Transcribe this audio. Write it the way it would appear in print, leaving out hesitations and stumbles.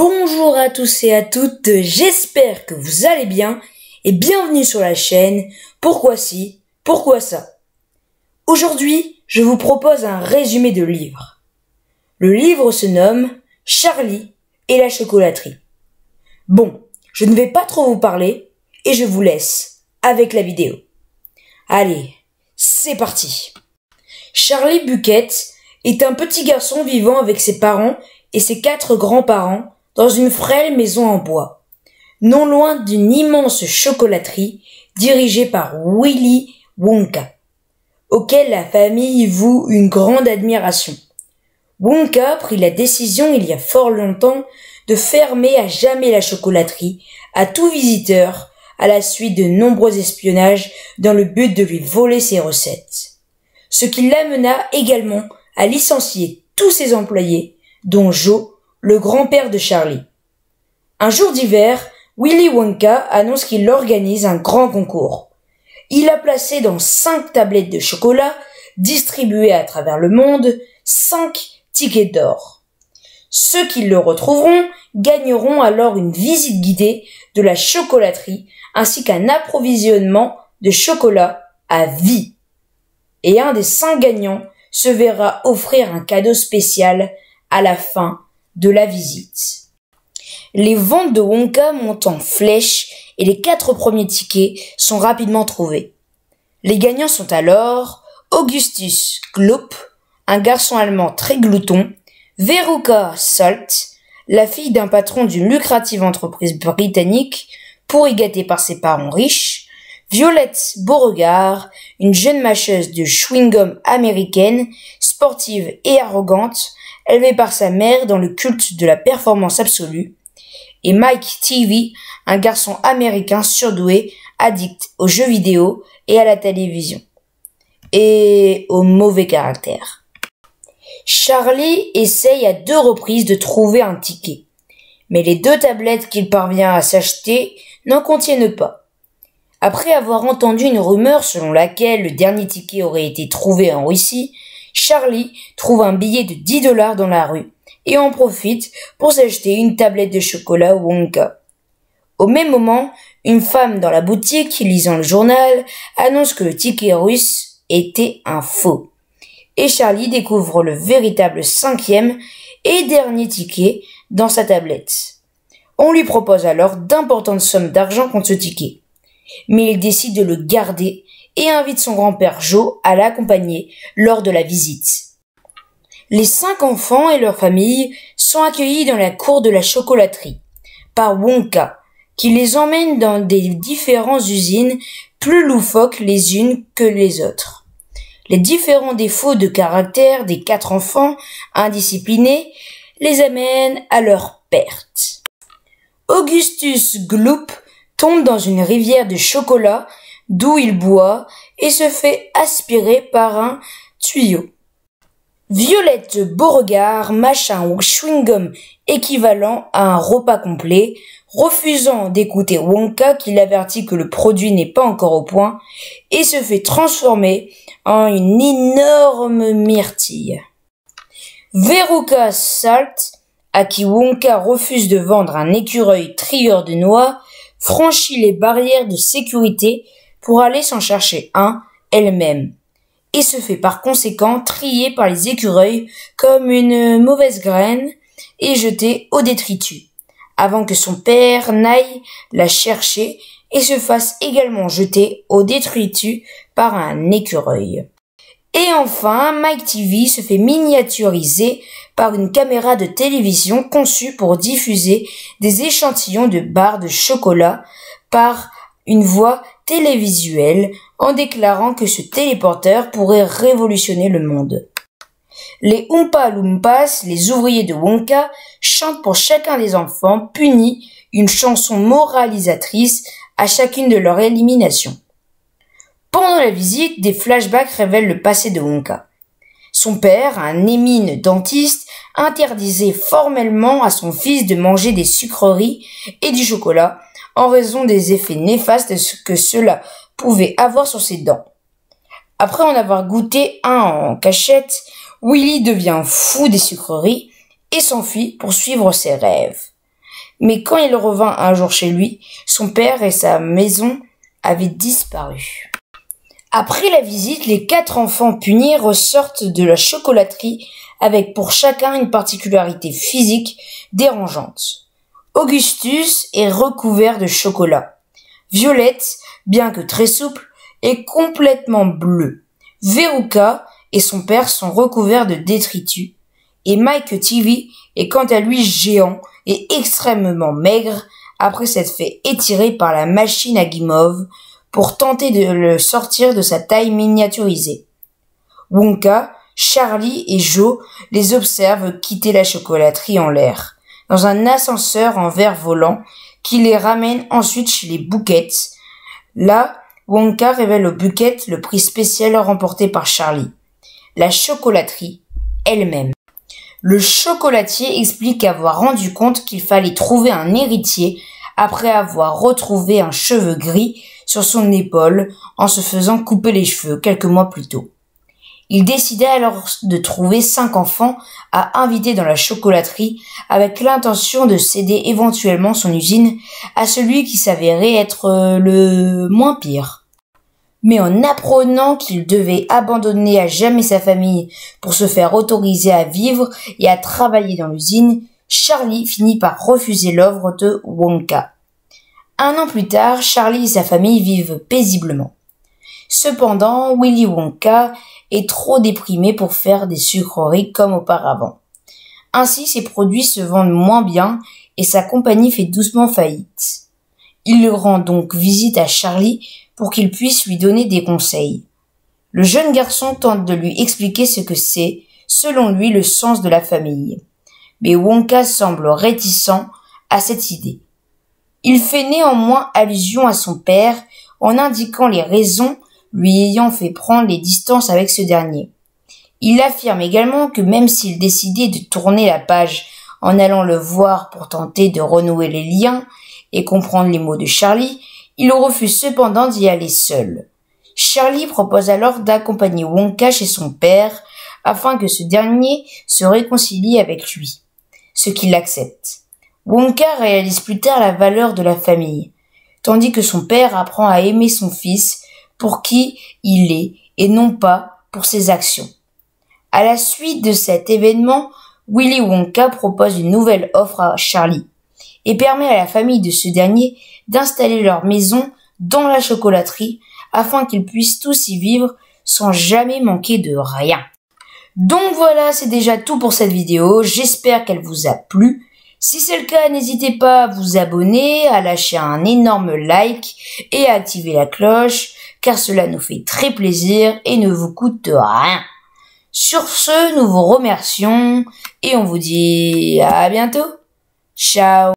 Bonjour à tous et à toutes, j'espère que vous allez bien et bienvenue sur la chaîne Pourquoi si, pourquoi ça. Aujourd'hui, je vous propose un résumé de livre. Le livre se nomme Charlie et la chocolaterie. Bon, je ne vais pas trop vous parler et je vous laisse avec la vidéo. Allez, c'est parti. Charlie Bucket est un petit garçon vivant avec ses parents et ses 4 grands-parents dans une frêle maison en bois, non loin d'une immense chocolaterie dirigée par Willy Wonka, auquel la famille voue une grande admiration. Wonka prit la décision il y a fort longtemps de fermer à jamais la chocolaterie à tout visiteur à la suite de nombreux espionnages dans le but de lui voler ses recettes. Ce qui l'amena également à licencier tous ses employés, dont Joe, le grand-père de Charlie. Un jour d'hiver, Willy Wonka annonce qu'il organise un grand concours. Il a placé dans 5 tablettes de chocolat, distribuées à travers le monde, 5 tickets d'or. Ceux qui le retrouveront gagneront alors une visite guidée de la chocolaterie ainsi qu'un approvisionnement de chocolat à vie. Et un des 5 gagnants se verra offrir un cadeau spécial à la fin de la visite. Les ventes de Wonka montent en flèche et les 4 premiers tickets sont rapidement trouvés. Les gagnants sont alors Augustus Gloop, un garçon allemand très glouton, Veruca Salt, la fille d'un patron d'une lucrative entreprise britannique, pourri gâtée par ses parents riches, Violette Beauregard, une jeune mâcheuse de chewing-gum américaine, sportive et arrogante, élevée par sa mère dans le culte de la performance absolue, et Mike Teavee, un garçon américain surdoué, addict aux jeux vidéo et à la télévision, et au mauvais caractère. Charlie essaye à 2 reprises de trouver un ticket, mais les 2 tablettes qu'il parvient à s'acheter n'en contiennent pas. Après avoir entendu une rumeur selon laquelle le dernier ticket aurait été trouvé en Russie, Charlie trouve un billet de $10 dans la rue et en profite pour s'acheter une tablette de chocolat Wonka. Au même moment, une femme dans la boutique, lisant le journal, annonce que le ticket russe était un faux. Et Charlie découvre le véritable 5e et dernier ticket dans sa tablette. On lui propose alors d'importantes sommes d'argent contre ce ticket. Mais il décide de le garder et invite son grand-père Joe à l'accompagner lors de la visite. Les 5 enfants et leurs familles sont accueillis dans la cour de la chocolaterie par Wonka, qui les emmène dans des différentes usines plus loufoques les unes que les autres. Les différents défauts de caractère des 4 enfants indisciplinés les amènent à leur perte. Augustus Gloop tombe dans une rivière de chocolat d'où il boit et se fait aspirer par un tuyau. Violette Beauregard mâche un chewing-gum équivalent à un repas complet, refusant d'écouter Wonka qui l'avertit que le produit n'est pas encore au point et se fait transformer en une énorme myrtille. Veruca Salt, à qui Wonka refuse de vendre un écureuil trieur de noix, franchit les barrières de sécurité pour aller s'en chercher un elle-même et se fait par conséquent trier par les écureuils comme une mauvaise graine et jetée au détritus, avant que son père n'aille la chercher et se fasse également jeter au détritus par un écureuil. Et enfin, Mike Teavee se fait miniaturiser par une caméra de télévision conçue pour diffuser des échantillons de barres de chocolat par une voix télévisuelle en déclarant que ce téléporteur pourrait révolutionner le monde. Les Oompa Loompas, les ouvriers de Wonka, chantent pour chacun des enfants punis une chanson moralisatrice à chacune de leurs éliminations. Pendant la visite, des flashbacks révèlent le passé de Wonka. Son père, un émine dentiste, interdisait formellement à son fils de manger des sucreries et du chocolat en raison des effets néfastes que cela pouvait avoir sur ses dents. Après en avoir goûté un en cachette, Willy devient fou des sucreries et s'enfuit pour suivre ses rêves. Mais quand il revint un jour chez lui, son père et sa maison avaient disparu. Après la visite, les 4 enfants punis ressortent de la chocolaterie avec pour chacun une particularité physique dérangeante. Augustus est recouvert de chocolat. Violette, bien que très souple, est complètement bleue. Veruca et son père sont recouverts de détritus. Et Mike TV est quant à lui géant et extrêmement maigre après s'être fait étirer par la machine à guimauve pour tenter de le sortir de sa taille miniaturisée. Wonka, Charlie et Joe les observent quitter la chocolaterie en l'air, dans un ascenseur en verre volant qui les ramène ensuite chez les Buckets. Là, Wonka révèle aux Buckets le prix spécial remporté par Charlie, la chocolaterie elle-même. Le chocolatier explique avoir rendu compte qu'il fallait trouver un héritier après avoir retrouvé un cheveu gris sur son épaule en se faisant couper les cheveux quelques mois plus tôt. Il décida alors de trouver 5 enfants à inviter dans la chocolaterie avec l'intention de céder éventuellement son usine à celui qui s'avérait être le moins pire. Mais en apprenant qu'il devait abandonner à jamais sa famille pour se faire autoriser à vivre et à travailler dans l'usine, Charlie finit par refuser l'offre de Wonka. 1 an plus tard, Charlie et sa famille vivent paisiblement. Cependant, Willy Wonka est trop déprimé pour faire des sucreries comme auparavant. Ainsi, ses produits se vendent moins bien et sa compagnie fait doucement faillite. Il rend donc visite à Charlie pour qu'il puisse lui donner des conseils. Le jeune garçon tente de lui expliquer ce que c'est, selon lui, le sens de la famille. Mais Wonka semble réticent à cette idée. Il fait néanmoins allusion à son père en indiquant les raisons lui ayant fait prendre les distances avec ce dernier. Il affirme également que même s'il décidait de tourner la page en allant le voir pour tenter de renouer les liens et comprendre les mots de Charlie, il refuse cependant d'y aller seul. Charlie propose alors d'accompagner Wonka chez son père afin que ce dernier se réconcilie avec lui, ce qu'il accepte. Wonka réalise plus tard la valeur de la famille, tandis que son père apprend à aimer son fils pour qui il est et non pas pour ses actions. À la suite de cet événement, Willy Wonka propose une nouvelle offre à Charlie et permet à la famille de ce dernier d'installer leur maison dans la chocolaterie afin qu'ils puissent tous y vivre sans jamais manquer de rien. Donc voilà, c'est déjà tout pour cette vidéo. J'espère qu'elle vous a plu. Si c'est le cas, n'hésitez pas à vous abonner, à lâcher un énorme like et à activer la cloche, car cela nous fait très plaisir et ne vous coûte rien. Sur ce, nous vous remercions et on vous dit à bientôt. Ciao.